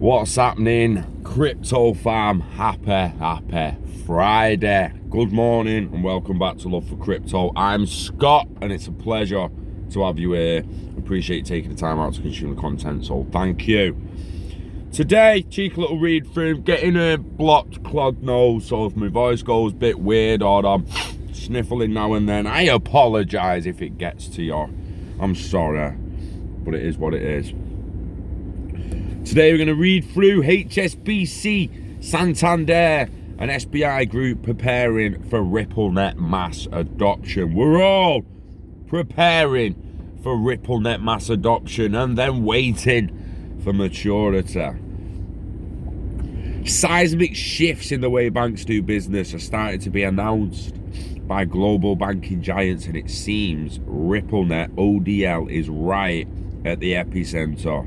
What's happening, crypto fam? Happy Friday. Good morning and welcome back to Love for Crypto. I'm Scott and it's a pleasure to have you here. Appreciate you taking the time out to consume the content, so thank you. Today, cheeky little read through, getting a blocked, clogged nose, so if my voice goes a bit weird or I'm sniffling now and then, I apologise if it gets to you. I'm sorry, but it is what it is. Today we're going to read through Hsbc, Santander and SBI Group preparing for RippleNet mass adoption. We're all preparing for RippleNet mass adoption and then waiting for maturity. Seismic shifts in the way banks do business are starting to be announced by global banking giants, and it seems RippleNet ODL is right at the epicenter.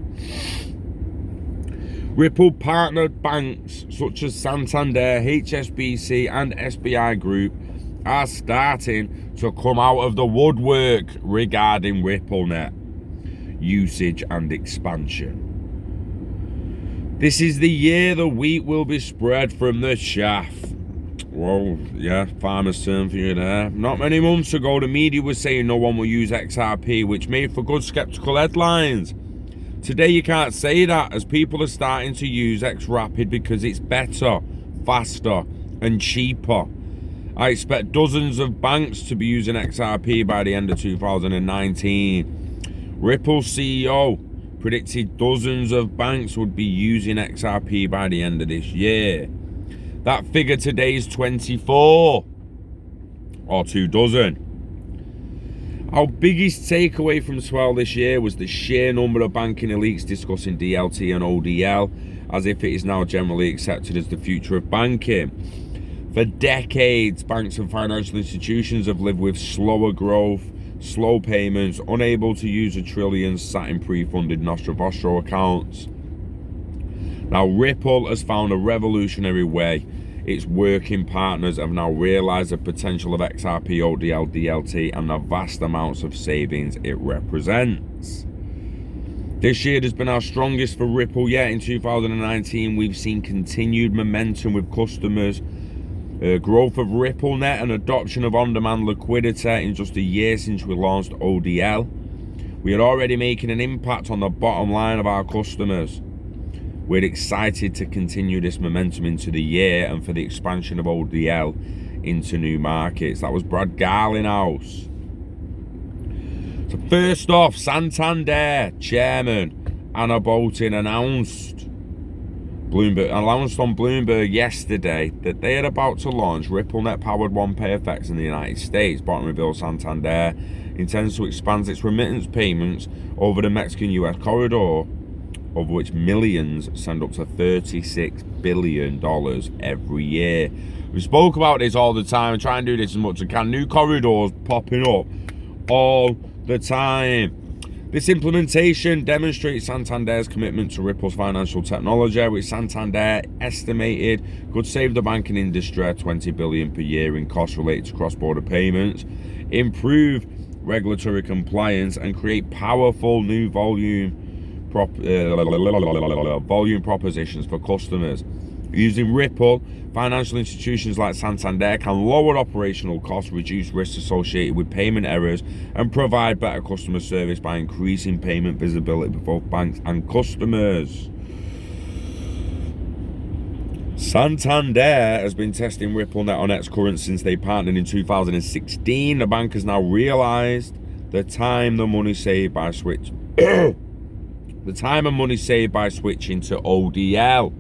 Ripple partnered banks such as Santander, Hsbc and SBI Group are starting to come out of the woodwork regarding RippleNet usage and expansion. This is the year the wheat will be spread from the chaff. Well, yeah, farmer's term for you there. Not many months ago, the media was saying no one will use XRP, which made for good skeptical headlines. Today you can't say that, as people are starting to use XRapid because it's better, faster and cheaper. I expect dozens of banks to be using XRP by the end of 2019. Ripple's CEO predicted dozens of banks would be using XRP by the end of this year. That figure today is 24, or 24. Our biggest takeaway from Swell this year was the sheer number of banking elites discussing DLT and ODL as if it is now generally accepted as the future of banking. For decades, banks and financial institutions have lived with slower growth, slow payments, unable to use the trillions sat in pre-funded Nostro accounts. Now Ripple has found a revolutionary way. Its working partners have now realised the potential of XRP, ODL, DLT and the vast amounts of savings it represents. This year has been our strongest for Ripple yet. In 2019, we've seen continued momentum with customers, growth of RippleNet and adoption of on-demand liquidity in just a year since we launched ODL. We are already making an impact on the bottom line of our customers. We're excited to continue this momentum into the year and for the expansion of ODL into new markets. That was Brad Garlinghouse. So first off, Santander Chairman Anna Bolton announced on Bloomberg yesterday that they are about to launch RippleNet powered OnePayFX in the United States. Bolton revealed Santander intends to expand its remittance payments over the Mexican-US corridor, of which millions send up to $36 billion every year. We spoke about this all the time. I try and do this as much as I can. New corridors popping up all the time. This implementation demonstrates Santander's commitment to Ripple's financial technology, which Santander estimated could save the banking industry $20 billion per year in costs related to cross-border payments, improve regulatory compliance, and create powerful new volume propositions for customers. Using Ripple, financial institutions like Santander can lower operational costs, reduce risks associated with payment errors, and provide better customer service by increasing payment visibility for both banks and customers. Santander has been testing RippleNet on Xcurrent since they partnered in 2016. The bank has now realised the time and money saved by switching to ODL.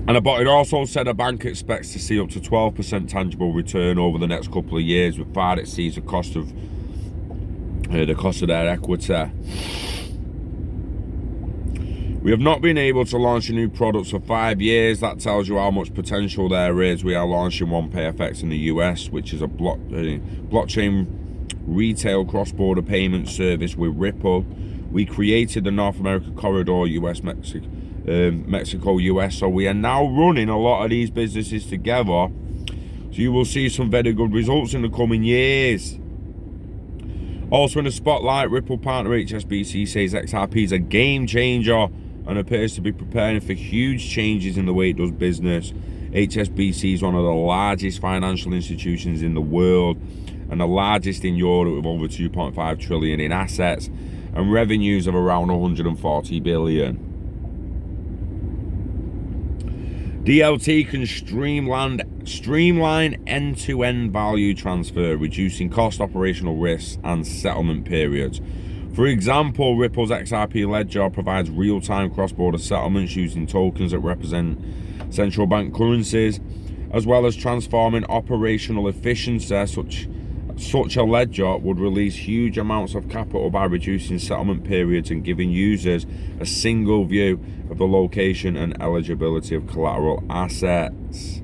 And it also said a bank expects to see up to 12% tangible return over the next couple of years, with far exceeds the cost of their equity. We have not been able to launch a new product for 5 years. That tells you how much potential there is. We are launching OnePayFX in the US, which is a blockchain retail cross-border payment service with Ripple. We created the North America corridor, Mexico, US. So we are now running a lot of these businesses together So you will see some very good results in the coming years. Also in the spotlight, Ripple partner HSBC says XRP is a game changer and appears to be preparing for huge changes in the way it does business. HSBC is one of the largest financial institutions in the world and the largest in Europe, with over 2.5 trillion in assets and revenues of around 140 billion. DLT can streamline end-to-end value transfer, reducing cost, operational risks, and settlement periods. For example, Ripple's XRP ledger provides real-time cross-border settlements using tokens that represent central bank currencies, as well as transforming operational efficiency. Such a ledger would release huge amounts of capital by reducing settlement periods and giving users a single view of the location and eligibility of collateral assets.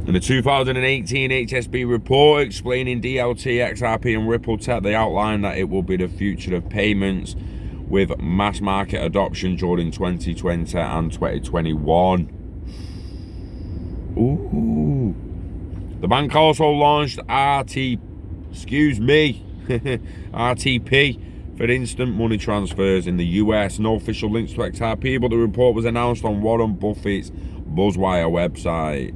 In the 2018 HSBC report explaining DLT, XRP and Ripple Tech, they outlined that it will be the future of payments with mass market adoption during 2020 and 2021. Ooh. The bank also launched RTP for instant money transfers in the US. No official links to XRP, but the report was announced on Warren Buffett's BuzzWire website.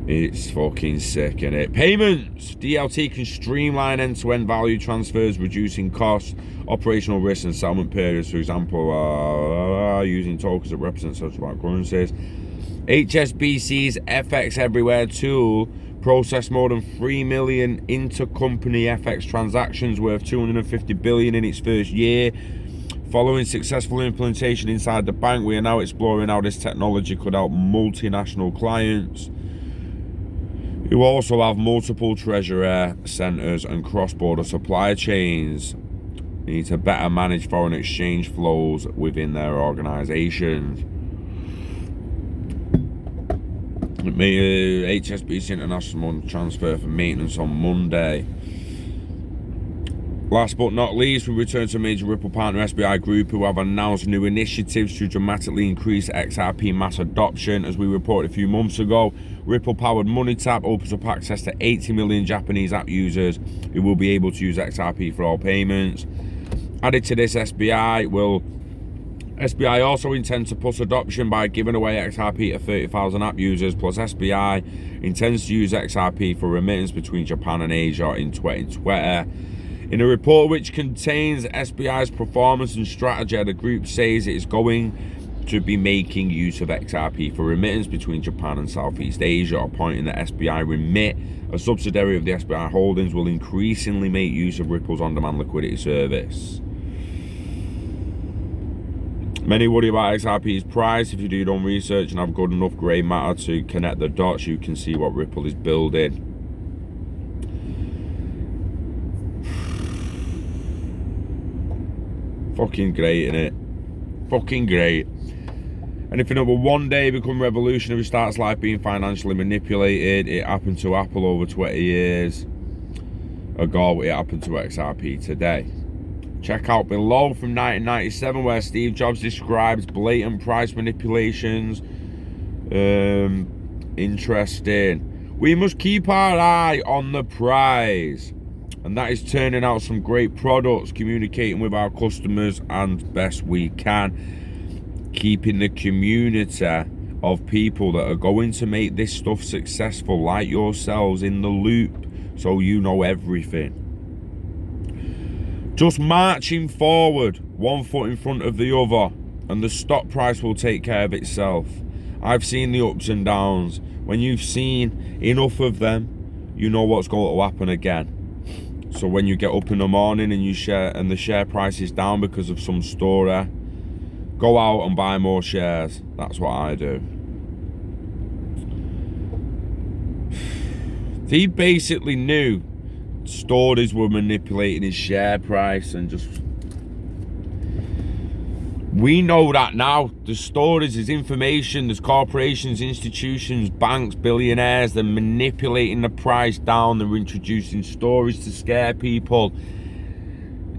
It's fucking sick, innit? Payments! DLT can streamline end-to-end value transfers, reducing costs, operational risks, and settlement periods. For example, using tokens that represent central bank currencies. HSBC's FX Everywhere tool processed more than 3 million intercompany FX transactions worth 250 billion in its first year. Following successful implementation inside the bank, we are now exploring how this technology could help multinational clients who also have multiple treasury centers and cross-border supply chains. They need to better manage foreign exchange flows within their organizations. HSBC International transfer for maintenance on Monday. Last but not least, we return to major Ripple partner SBI Group, who have announced new initiatives to dramatically increase XRP mass adoption. As we reported a few months ago, Ripple-powered MoneyTap opens up access to 80 million Japanese app users who will be able to use XRP for all payments. Added to this, SBI also intends to push adoption by giving away XRP to 30,000 app users, plus SBI intends to use XRP for remittance between Japan and Asia in 2020. In a report which contains SBI's performance and strategy, the group says it is going to be making use of XRP for remittance between Japan and Southeast Asia, pointing that SBI Remit, a subsidiary of the SBI Holdings, will increasingly make use of Ripple's on-demand liquidity service. Many worry about XRP's price. If you do your own research and have good enough grey matter to connect the dots, you can see what Ripple is building. Fucking great, innit? Fucking great. Anything that will one day become revolutionary starts life being financially manipulated. It happened to Apple over 20 years ago. It happened to XRP today. Check out below from 1997 where Steve Jobs describes blatant price manipulations. Interesting. We must keep our eye on the prize, and that is turning out some great products, communicating with our customers and best we can, keeping the community of people that are going to make this stuff successful, like yourselves, in the loop, so you know everything. Just marching forward, one foot in front of the other, and the stock price will take care of itself. I've seen the ups and downs. When you've seen enough of them, you know what's going to happen again. So when you get up in the morning and the share price is down because of some story, go out and buy more shares. That's what I do. He basically knew stories were manipulating his share price, and just, we know that now. There's stories, there's information, there's corporations, institutions, banks, billionaires. They're manipulating the price down. They're introducing stories to scare people.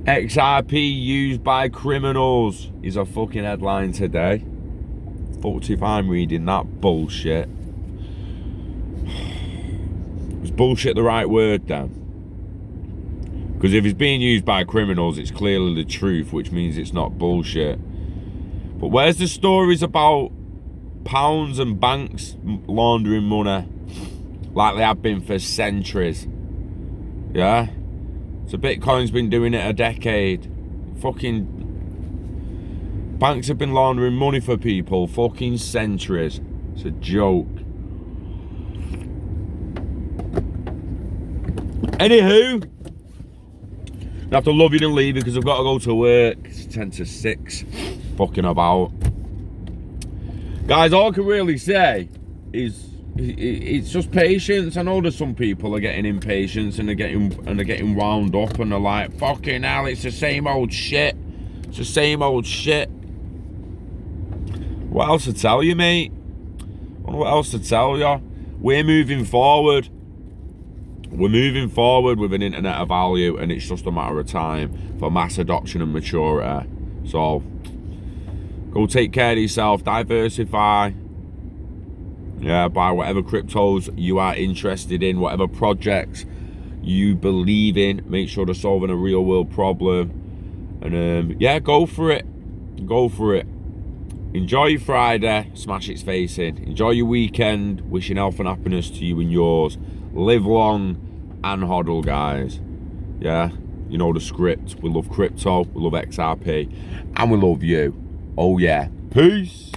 XRP used by criminals is a fucking headline today. fucked if I'm reading that bullshit. Is bullshit the right word then? Because if it's being used by criminals, it's clearly the truth, which means it's not bullshit. But where's the stories about pounds and banks laundering money like they have been for centuries? Yeah? So Bitcoin's been doing it a decade. Fucking banks have been laundering money for people fucking centuries. It's a joke. Anywho, I have to love you and leave because I've got to go to work. It's 10 to 6. Fucking about. Guys, all I can really say is it's just patience. I know that some people are getting impatient and they're getting wound up and they're like, fucking hell, it's the same old shit. It's the same old shit. What else to tell you, mate? I don't know what else to tell you. We're moving forward. We're moving forward with an internet of value, and it's just a matter of time for mass adoption and maturity. So, go take care of yourself, diversify. Yeah, buy whatever cryptos you are interested in, whatever projects you believe in. Make sure they're solving a real world problem. And yeah, go for it. Go for it. Enjoy your Friday, smash its face in. Enjoy your weekend, wishing health and happiness to you and yours. Live long and hodl, guys. Yeah, you know the script. We love crypto, we love XRP, and we love you. Oh yeah. Peace.